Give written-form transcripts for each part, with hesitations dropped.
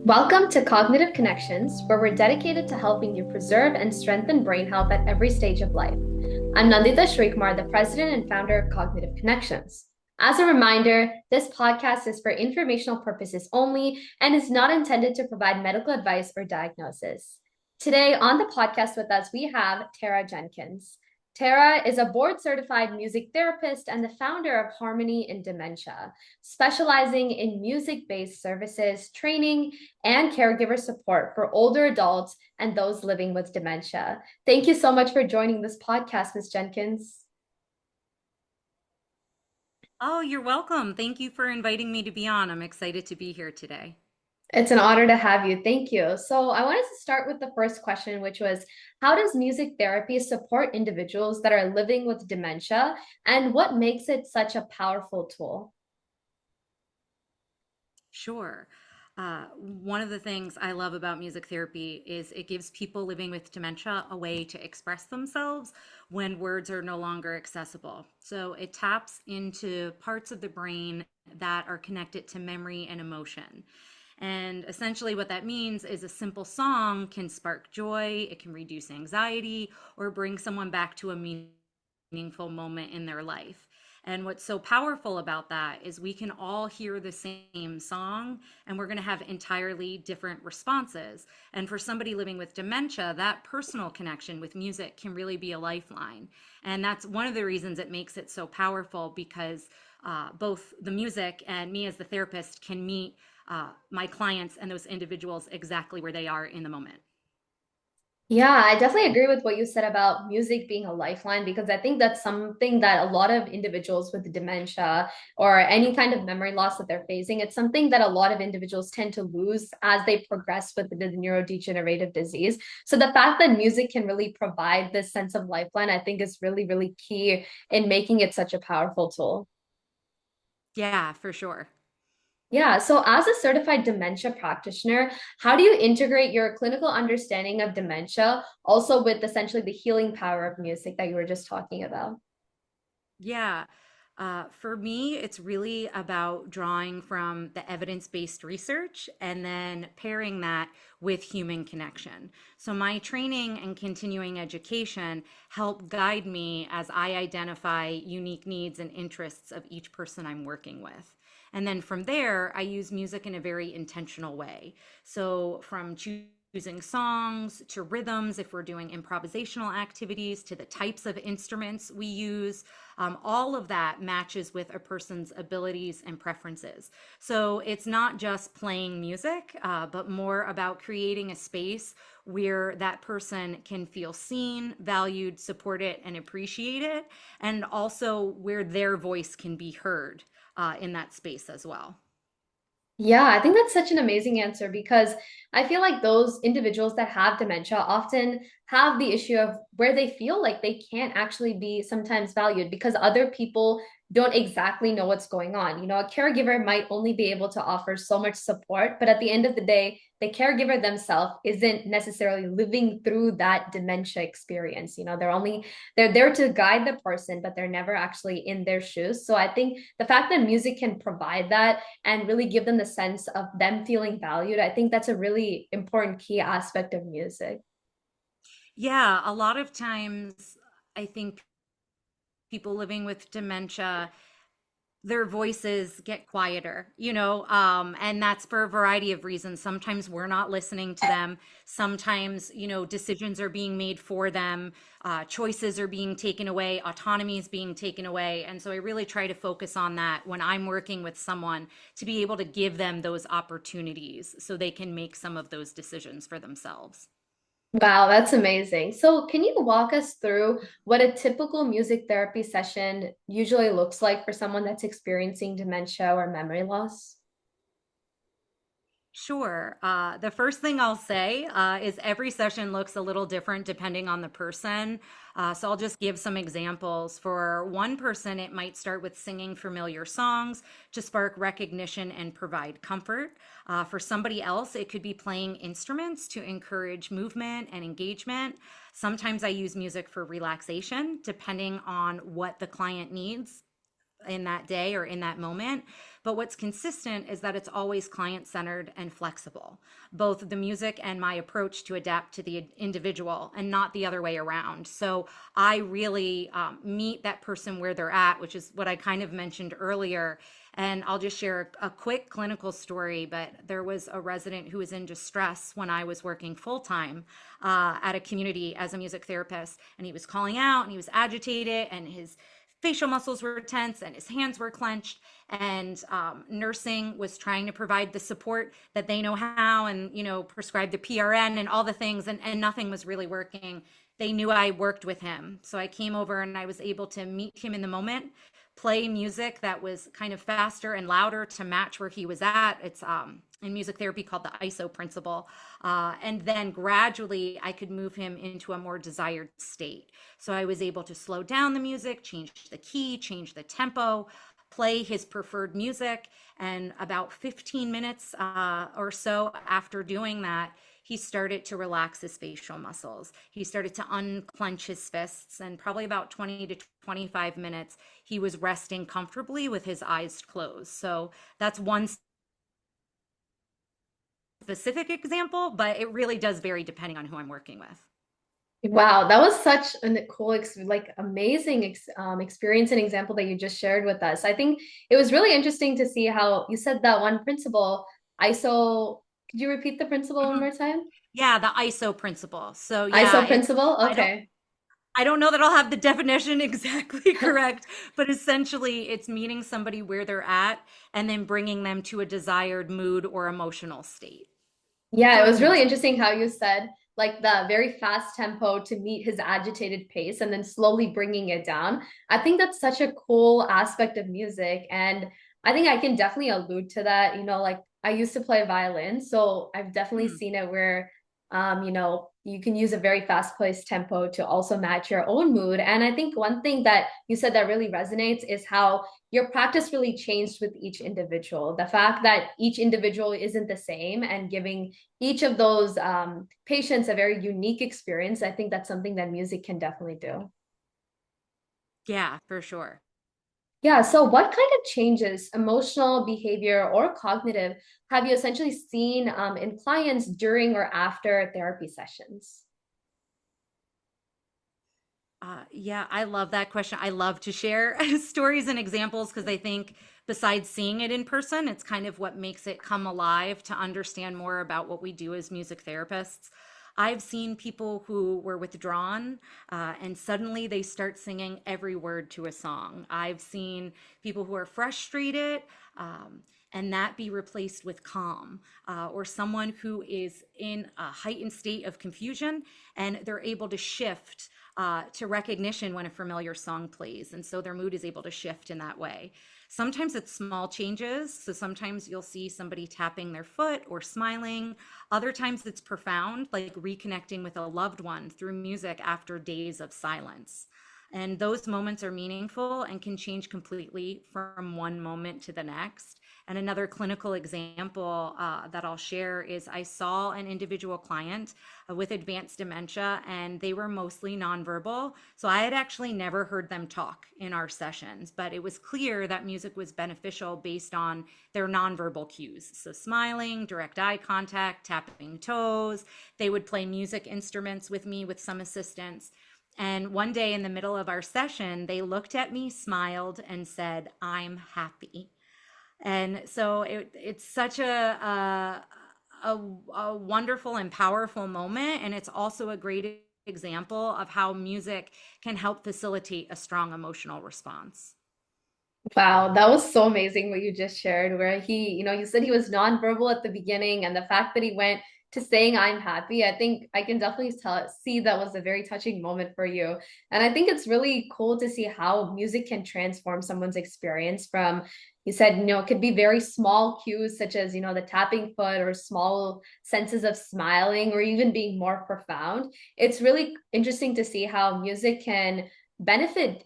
Welcome to Cognitive Connections, where we're dedicated to helping you preserve and strengthen brain health at every stage of life. I'm Nandita Shrikmar, the president and founder of Cognitive Connections. As a reminder, this podcast is for informational purposes only and is not intended to provide medical advice or diagnosis. Today on the podcast with us, we have Tara Jenkins. Tara is a board certified music therapist and the founder of Harmony in Dementia, specializing in music based services, training, and caregiver support for older adults and those living with dementia. Thank you so much for joining this podcast, Ms. Jenkins. Oh, you're welcome. Thank you for inviting me to be on. I'm excited to be here today. It's an honor to have you. Thank you. So, I wanted to start with the first question, which was, how does music therapy support individuals that are living with dementia, and what makes it such a powerful tool? Sure. One of the things I love about music therapy is it gives people living with dementia a way to express themselves when words are no longer accessible. So it taps into parts of the brain that are connected to memory and emotion. And essentially, what that means is a simple song can spark joy, it can reduce anxiety, or bring someone back to a meaningful moment in their life. And what's so powerful about that is we can all hear the same song and we're going to have entirely different responses. And for somebody living with dementia, that personal connection with music can really be a lifeline. And that's one of the reasons it makes it so powerful because both the music and me as the therapist can meet my clients and those individuals exactly where they are in the moment. Yeah, I definitely agree with what you said about music being a lifeline because I think that's something that a lot of individuals with dementia or any kind of memory loss that they're facing, it's something that a lot of individuals tend to lose as they progress with the neurodegenerative disease. So the fact that music can really provide this sense of lifeline, I think is really, really key in making it such a powerful tool. Yeah, for sure. Yeah, so as a certified dementia practitioner, how do you integrate your clinical understanding of dementia also with essentially the healing power of music that you were just talking about? Yeah. For me, it's really about drawing from the evidence-based research and then pairing that with human connection. So my training and continuing education help guide me as I identify unique needs and interests of each person I'm working with. And then from there, I use music in a very intentional way. So from choosing songs to rhythms, if we're doing improvisational activities, to the types of instruments we use, all of that matches with a person's abilities and preferences. So it's not just playing music, but more about creating a space where that person can feel seen, valued, supported, and appreciated, and also where their voice can be heard in that space as well. Yeah, I think that's such an amazing answer because I feel like those individuals that have dementia often have the issue of where they feel like they can't actually be sometimes valued because other people don't exactly know what's going on. You know, a caregiver might only be able to offer so much support, but at the end of the day, the caregiver themselves isn't necessarily living through that dementia experience. You know, they're there to guide the person, but they're never actually in their shoes. So I think the fact that music can provide that and really give them the sense of them feeling valued. I think that's a really important key aspect of music. Yeah, a lot of times I think people living with dementia, their voices get quieter, and that's for a variety of reasons. Sometimes we're not listening to them. Sometimes, decisions are being made for them, choices are being taken away, autonomy is being taken away. And so I really try to focus on that when I'm working with someone to be able to give them those opportunities so they can make some of those decisions for themselves. Wow, that's amazing. So, can you walk us through what a typical music therapy session usually looks like for someone that's experiencing dementia or memory loss? Sure. The first thing I'll say is every session looks a little different depending on the person. So I'll just give some examples. For one person, it might start with singing familiar songs to spark recognition and provide comfort. For somebody else, it could be playing instruments to encourage movement and engagement. Sometimes I use music for relaxation, depending on what the client needs. in that day or in that moment. But what's consistent is that it's always client centered and flexible, both the music and my approach to adapt to the individual and not the other way around. So I really meet that person where they're at, which is what I kind of mentioned earlier. And I'll just share a quick clinical story. But there was a resident who was in distress when I was working full time at a community as a music therapist. And he was calling out and he was agitated and his facial muscles were tense and his hands were clenched. And nursing was trying to provide the support that they know how and, prescribe the PRN and all the things. And nothing was really working. They knew I worked with him. So I came over and I was able to meet him in the moment, play music that was kind of faster and louder to match where he was at. It's in music therapy called the ISO principle. And then gradually I could move him into a more desired state. So I was able to slow down the music, change the key, change the tempo, play his preferred music. And about 15 minutes or so after doing that, he started to relax his facial muscles. He started to unclench his fists, and probably about 20 to 25 minutes, he was resting comfortably with his eyes closed. So that's one specific example, but it really does vary depending on who I'm working with. Wow, that was such a cool, amazing experience and example that you just shared with us. I think it was really interesting to see how you said that one principle, ISO. Could you repeat the principle one Mhm. more time? Yeah, the ISO principle. So ISO yeah, it's principle? I don't Okay. I don't know that I'll have the definition exactly correct, but essentially it's meeting somebody where they're at and then bringing them to a desired mood or emotional state Yeah, it through was really music. interesting how you said like the very fast tempo to meet his agitated pace and then slowly bringing it down. I think that's such a cool aspect of music. And I think I can definitely allude to that. Like I used to play violin, so I've definitely Hmm. seen it where, you can use a very fast-paced tempo to also match your own mood. And I think one thing that you said that really resonates is how your practice really changed with each individual. The fact that each individual isn't the same and giving each of those patients a very unique experience. I think that's something that music can definitely do. Yeah, for sure. Yeah, so what kind of changes, emotional, behavior, or cognitive, have you essentially seen in clients during or after therapy sessions? Yeah, I love that question. I love to share stories and examples because I think besides seeing it in person, it's kind of what makes it come alive to understand more about what we do as music therapists. I've seen people who were withdrawn and suddenly they start singing every word to a song. I've seen people who are frustrated. And that be replaced with calm, or someone who is in a heightened state of confusion and they're able to shift to recognition when a familiar song plays. And so their mood is able to shift in that way. Sometimes it's small changes. So sometimes you'll see somebody tapping their foot or smiling. Other times it's profound, like reconnecting with a loved one through music after days of silence. And those moments are meaningful and can change completely from one moment to the next. And another clinical example that I'll share is I saw an individual client with advanced dementia, and they were mostly nonverbal. So I had actually never heard them talk in our sessions, but it was clear that music was beneficial based on their nonverbal cues. So smiling, direct eye contact, tapping toes. They would play music instruments with me with some assistance. And one day in the middle of our session, they looked at me, smiled, and said, "I'm happy." And so it's such a wonderful and powerful moment. And it's also a great example of how music can help facilitate a strong emotional response. Wow, that was so amazing what you just shared, where you said he was nonverbal at the beginning, and the fact that he went to saying I'm happy, I think I can definitely see that was a very touching moment for you. And I think it's really cool to see how music can transform someone's experience from, you said, it could be very small cues such as, the tapping foot or small senses of smiling or even being more profound. It's really interesting to see how music can benefit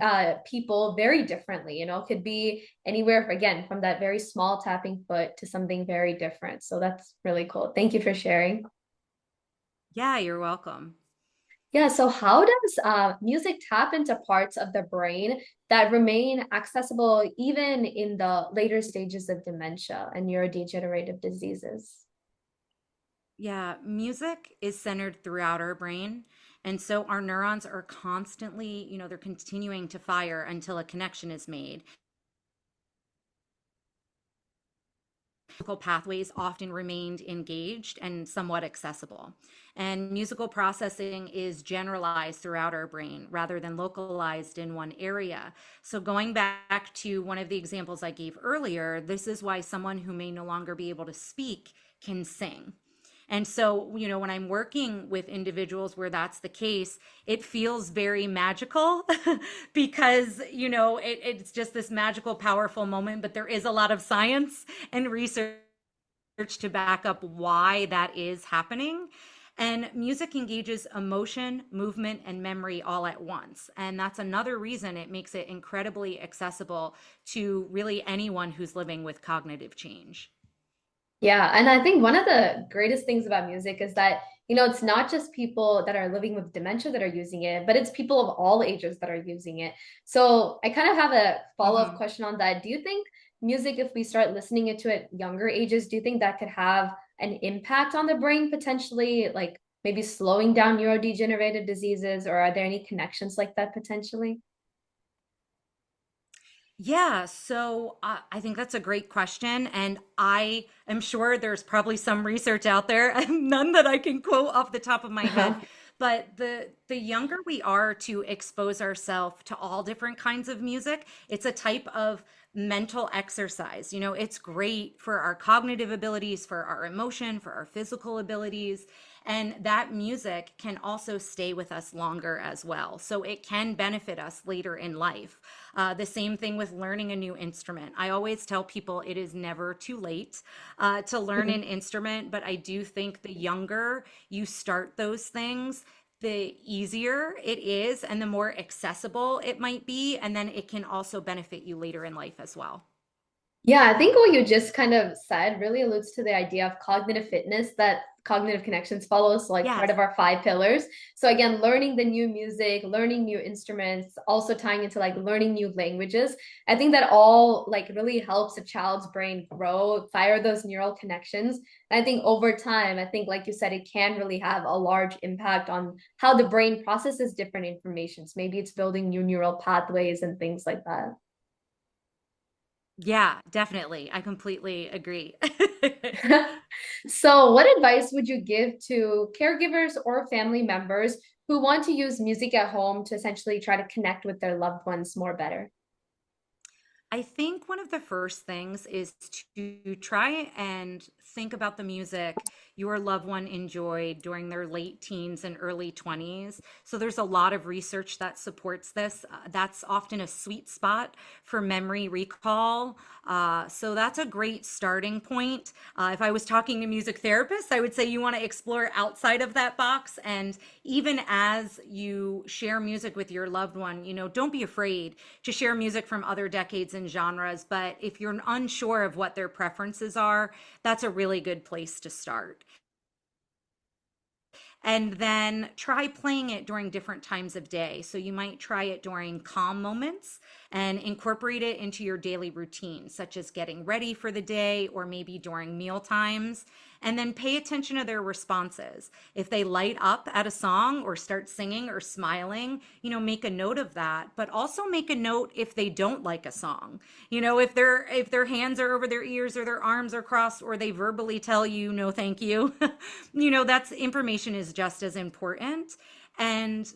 people very differently. It could be anywhere, again, from that very small tapping foot to something very different. So that's really cool. Thank you for sharing. Yeah, you're welcome. Yeah, so how does music tap into parts of the brain that remain accessible even in the later stages of dementia and neurodegenerative diseases? Yeah, music is centered throughout our brain. And so our neurons are constantly, they're continuing to fire until a connection is made. Musical pathways often remained engaged and somewhat accessible. And musical processing is generalized throughout our brain rather than localized in one area. So, going back to one of the examples I gave earlier, this is why someone who may no longer be able to speak can sing. And so, when I'm working with individuals where that's the case, it feels very magical because, it's just this magical, powerful moment. But there is a lot of science and research to back up why that is happening. And music engages emotion, movement, and memory all at once. And that's another reason it makes it incredibly accessible to really anyone who's living with cognitive change. Yeah, and I think one of the greatest things about music is that, it's not just people that are living with dementia that are using it, but it's people of all ages that are using it. So I kind of have a follow-up Mhm. question on that. Do you think music, if we start listening to it younger ages, do you think that could have an impact on the brain potentially, like maybe slowing down neurodegenerative diseases, or are there any connections like that potentially? Yeah, so I think that's a great question. And I am sure there's probably some research out there, none that I can quote off the top of my head. But the younger we are to expose ourselves to all different kinds of music, it's a type of mental exercise. It's great for our cognitive abilities, for our emotion, for our physical abilities. And that music can also stay with us longer as well. So it can benefit us later in life. The same thing with learning a new instrument. I always tell people it is never too late to learn an instrument, but I do think the younger you start those things, the easier it is and the more accessible it might be. And then it can also benefit you later in life as well. Yeah, I think what you just kind of said really alludes to the idea of cognitive fitness that cognitive connections follows, like part Yes. of our five pillars. So again, learning the new music, learning new instruments, also tying into like learning new languages. I think that all like really helps a child's brain grow, fire those neural connections. And I think over time, I think like you said, it can really have a large impact on how the brain processes different informations. Maybe it's building new neural pathways and things like that. Yeah, definitely. I completely agree. So, what advice would you give to caregivers or family members who want to use music at home to essentially try to connect with their loved ones more better? I think one of the first things is to try and think about the music your loved one enjoyed during their late teens and early 20s. So there's a lot of research that supports this. That's often a sweet spot for memory recall. So that's a great starting point. If I was talking to music therapists, I would say you want to explore outside of that box. And even as you share music with your loved one, don't be afraid to share music from other decades and genres. But if you're unsure of what their preferences are, that's a really good place to start. And then try playing it during different times of day. So you might try it during calm moments and incorporate it into your daily routine, such as getting ready for the day or maybe during meal times. And then pay attention to their responses. If they light up at a song or start singing or smiling, make a note of that, but also make a note if they don't like a song. If their hands are over their ears or their arms are crossed or they verbally tell you no thank you, that's information is just as important. And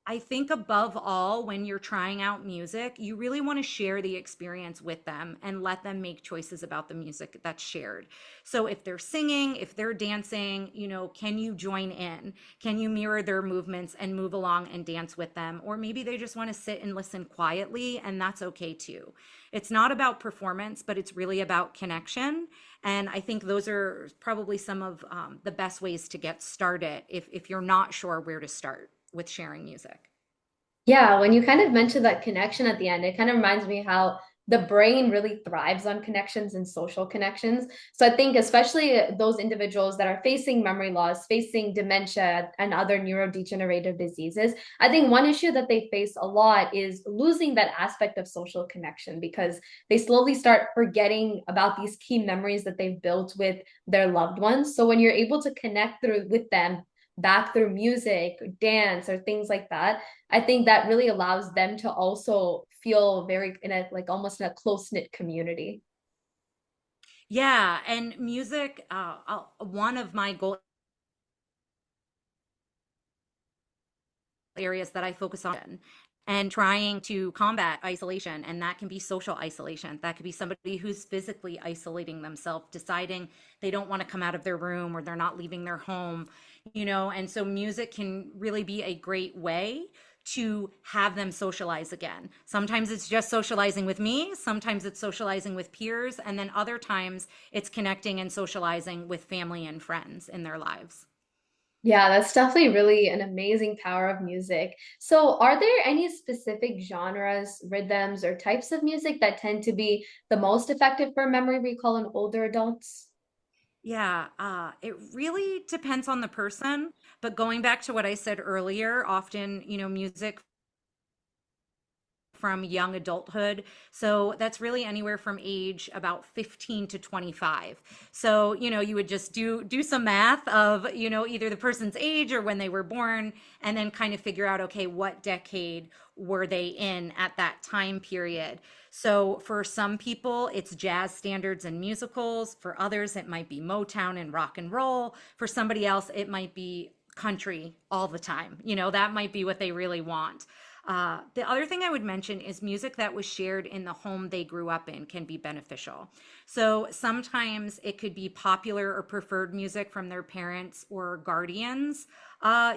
I think above all, when you're trying out music, you really want to share the experience with them and let them make choices about the music that's shared. So if they're singing, if they're dancing, can you join in? Can you mirror their movements and move along and dance with them? Or maybe they just want to sit and listen quietly, and that's okay too. It's not about performance, but it's really about connection. And I think those are probably some of the best ways to get started if you're not sure where to start with sharing music. Yeah, when you kind of mentioned that connection at the end, it kind of reminds me how the brain really thrives on connections and social connections. So I think especially those individuals that are facing memory loss, facing dementia and other neurodegenerative diseases, I think one issue that they face a lot is losing that aspect of social connection because they slowly start forgetting about these key memories that they've built with their loved ones. So when you're able to connect through with them back through music, dance, or things like that, I think that really allows them to also feel very in a like almost in a close-knit community. Yeah, and music, one of my goal areas that I focus on and trying to combat isolation. And that can be social isolation. That could be somebody who's physically isolating themselves, deciding they don't want to come out of their room or they're not leaving their home, and so music can really be a great way to have them socialize again. Sometimes it's just socializing with me, sometimes it's socializing with peers, and then other times it's connecting and socializing with family and friends in their lives. Yeah, that's definitely really an amazing power of music. So, are there any specific genres, rhythms, or types of music that tend to be the most effective for memory recall in older adults? Yeah, it really depends on the person. But going back to what I said earlier, often, music from young adulthood. So that's really anywhere from age about 15 to 25. So, you would just do some math of, either the person's age or when they were born and then kind of figure out, okay, what decade were they in at that time period. So for some people, it's jazz standards and musicals. For others, it might be Motown and rock and roll. For somebody else, it might be country all the time. That might be what they really want. The other thing I would mention is music that was shared in the home they grew up in can be beneficial. So sometimes it could be popular or preferred music from their parents or guardians,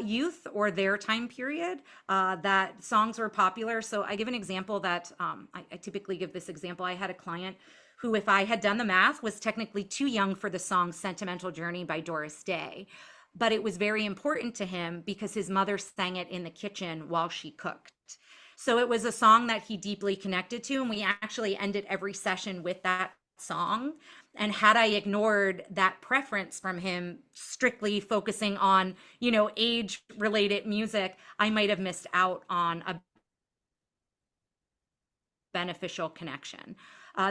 youth or their time period, that songs were popular. So I give an example that I typically give this example. I had a client who, if I had done the math, was technically too young for the song Sentimental Journey by Doris Day. But it was very important to him because his mother sang it in the kitchen while she cooked. So it was a song that he deeply connected to. And we actually ended every session with that song. And had I ignored that preference from him, strictly focusing on, age related music, I might have missed out on a beneficial connection.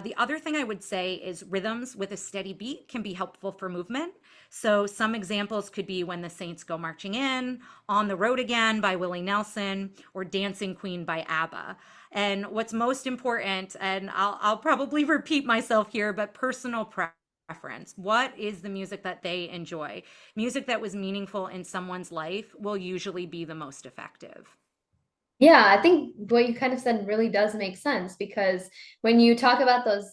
The other thing I would say is rhythms with a steady beat can be helpful for movement. So some examples could be When the Saints Go Marching In, On the Road Again by Willie Nelson, or Dancing Queen by ABBA. And what's most important, and I'll probably repeat myself here, but personal preference. What is the music that they enjoy? Music that was meaningful in someone's life will usually be the most effective. Yeah, I think what you kind of said really does make sense because when you talk about those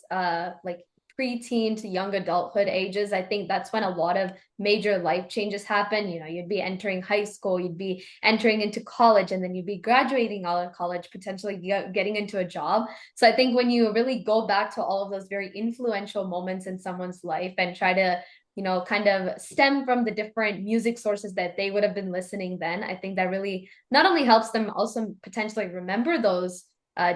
like preteen to young adulthood ages, I think that's when a lot of major life changes happen. You'd be entering high school, you'd be entering into college, and then you'd be graduating out of college, potentially getting into a job. So I think when you really go back to all of those very influential moments in someone's life and try to kind of stem from the different music sources that they would have been listening then. I think that really not only helps them also potentially remember those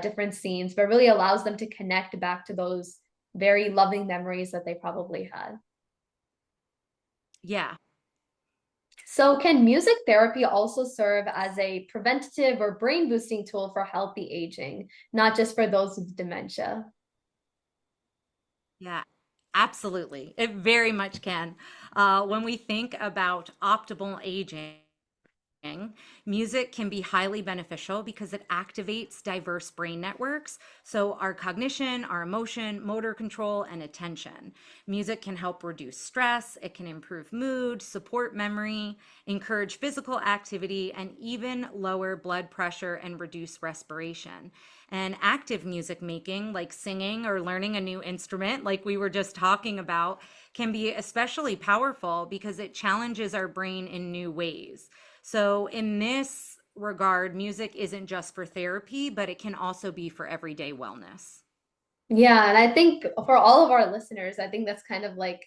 different scenes, but really allows them to connect back to those very loving memories that they probably had. Yeah. So, can music therapy also serve as a preventative or brain boosting tool for healthy aging, not just for those with dementia? Yeah, absolutely. It very much can. When we think about optimal aging, music can be highly beneficial because it activates diverse brain networks. So, our cognition, our emotion, motor control, and attention. Music can help reduce stress, it can improve mood, support memory, encourage physical activity, and even lower blood pressure and reduce respiration. And active music making, like singing or learning a new instrument, like we were just talking about, can be especially powerful because it challenges our brain in new ways. So, in this regard, music isn't just for therapy, but it can also be for everyday wellness. Yeah, and I think for all of our listeners, I think that's kind of like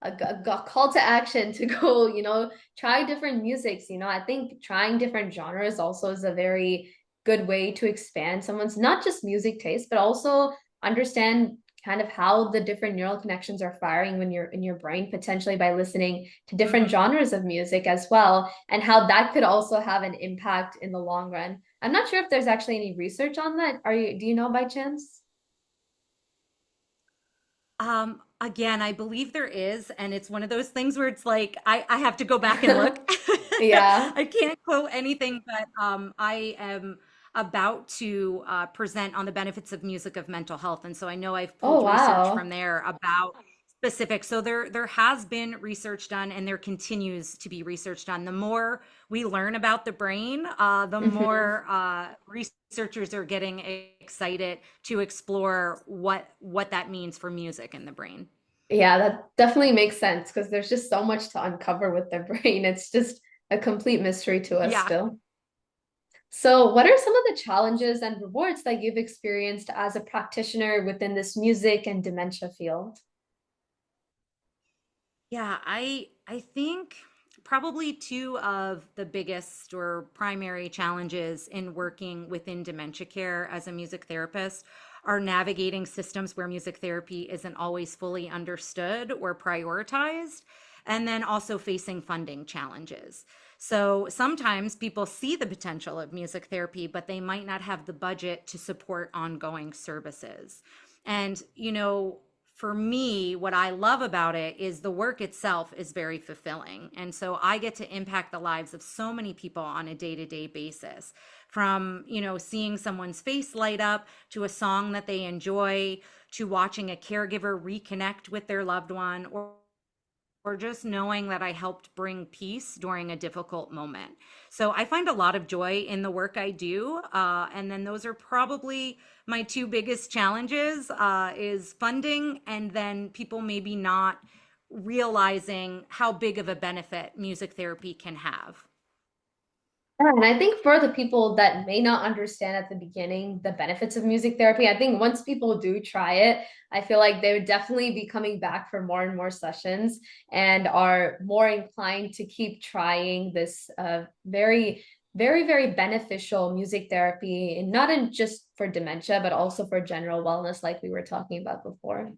a call to action to go, try different musics. I think trying different genres also is a very good way to expand someone's not just music taste, but also understand kind of how the different neural connections are firing when you're in your brain, potentially by listening to different Mhm. genres of music as well, and how that could also have an impact in the long run. I'm not sure if there's actually any research on that. Do you know by chance? Again, I believe there is, and it's one of those things where it's like I have to go back and look. Yeah. I can't quote anything, but I am about to present on the benefits of music of mental health, and so I know I've Oh, pulled research from wow. there about specific. So there has been research done, and there continues to be research done. The more we learn about the brain, the Mhm. more researchers are getting excited to explore what that means for music in the brain. Yeah, that definitely makes sense because there's just so much to uncover with the brain. It's just a complete mystery to us Yeah. still. So, what are some of the challenges and rewards that you've experienced as a practitioner within this music and dementia field? Yeah, I think probably two of the biggest or primary challenges in working within dementia care as a music therapist are navigating systems where music therapy isn't always fully understood or prioritized, and then also facing funding challenges. So sometimes people see the potential of music therapy, but they might not have the budget to support ongoing services. And, for me, what I love about it is the work itself is very fulfilling. And so I get to impact the lives of so many people on a day to day basis, from, seeing someone's face light up to a song that they enjoy, to watching a caregiver reconnect with their loved one, or just knowing that I helped bring peace during a difficult moment. So I find a lot of joy in the work I do. And then those are probably my two biggest challenges, is funding, and then people maybe not realizing how big of a benefit music therapy can have. Yeah, and I think for the people that may not understand at the beginning the benefits of music therapy, I think once people do try it, I feel like they would definitely be coming back for more and more sessions and are more inclined to keep trying this very beneficial music therapy, and not in just for dementia, but also for general wellness, like we were talking about before.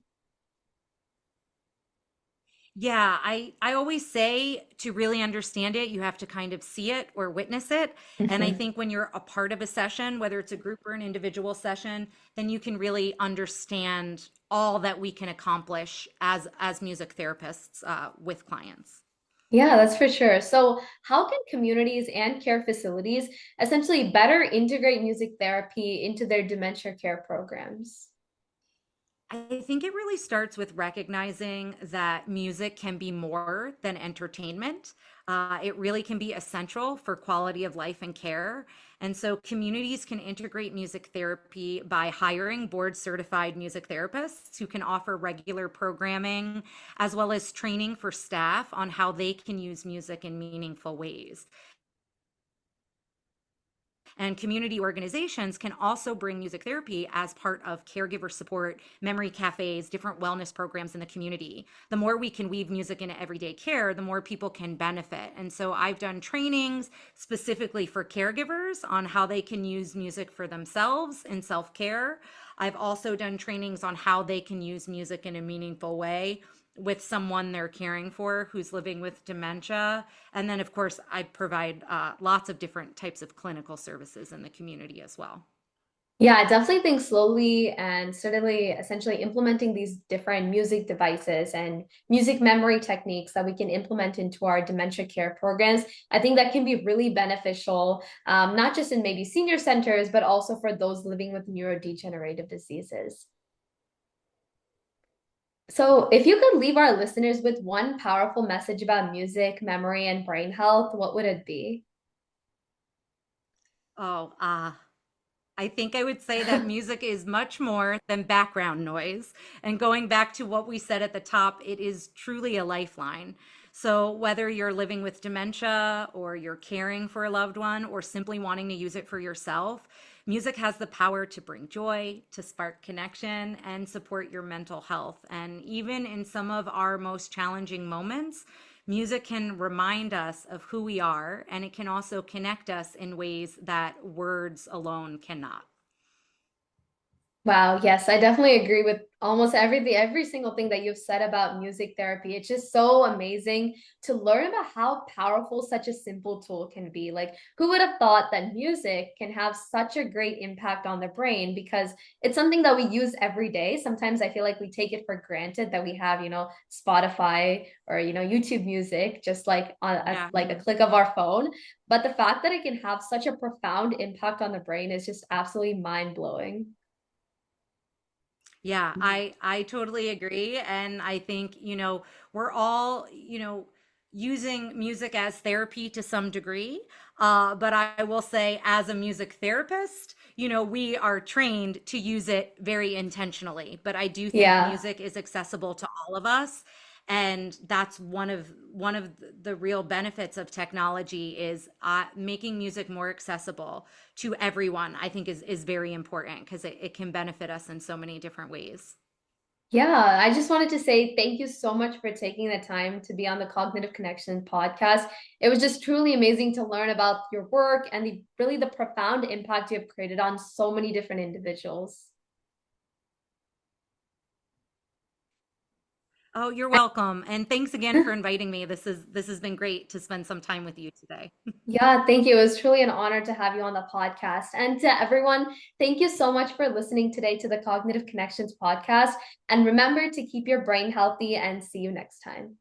Yeah, I always say to really understand it, you have to kind of see it or witness it. And I Mhm. think when you're a part of a session, whether it's a group or an individual session, then you can really understand all that we can accomplish as music therapists with clients. Yeah, that's for sure. So, how can communities and care facilities essentially better integrate music therapy into their dementia care programs? I think it really starts with recognizing that music can be more than entertainment. It really can be essential for quality of life and care. And so communities can integrate music therapy by hiring board certified music therapists who can offer regular programming, as well as training for staff on how they can use music in meaningful ways. And community organizations can also bring music therapy as part of caregiver support, memory cafes, different wellness programs in the community. The more we can weave music into everyday care, the more people can benefit. And so I've done trainings specifically for caregivers on how they can use music for themselves in self care. I've also done trainings on how they can use music in a meaningful way with someone they're caring for who's living with dementia. And then, of course, I provide lots of different types of clinical services in the community as well. Yeah, I definitely think slowly and certainly essentially implementing these different music devices and music memory techniques that we can implement into our dementia care programs, I think that can be really beneficial, not just in maybe senior centers, but also for those living with neurodegenerative diseases. So, if you could leave our listeners with one powerful message about music, memory, and brain health, what would it be? Oh, I think I would say that music is much more than background noise. And going back to what we said at the top, it is truly a lifeline. So, whether you're living with dementia or you're caring for a loved one or simply wanting to use it for yourself, music has the power to bring joy, to spark connection, and support your mental health. And even in some of our most challenging moments, music can remind us of who we are, and it can also connect us in ways that words alone cannot. Wow, yes, I definitely agree with almost everything, every single thing that you've said about music therapy. It's just so amazing to learn about how powerful such a simple tool can be. Like, who would have thought that music can have such a great impact on the brain? Because it's something that we use every day. Sometimes I feel like we take it for granted that we have, Spotify or, YouTube music, just like on Yeah. like a click of our phone. But the fact that it can have such a profound impact on the brain is just absolutely mind blowing. Yeah, I totally agree, and I think, we're all, using music as therapy to some degree. But I will say, as a music therapist, we are trained to use it very intentionally. But I do think Yeah. music is accessible to all of us, and that's one of the real benefits of technology is making music more accessible to everyone. I think is very important because it can benefit us in so many different ways. Yeah, I just wanted to say thank you so much for taking the time to be on the Cognitive Connection podcast. It was just truly amazing to learn about your work and the profound impact you have created on so many different individuals. Oh, you're welcome. And thanks again for inviting me. This has been great to spend some time with you today. Yeah, thank you. It was truly an honor to have you on the podcast. And to everyone, thank you so much for listening today to the Cognitive Connections podcast. And remember to keep your brain healthy and see you next time.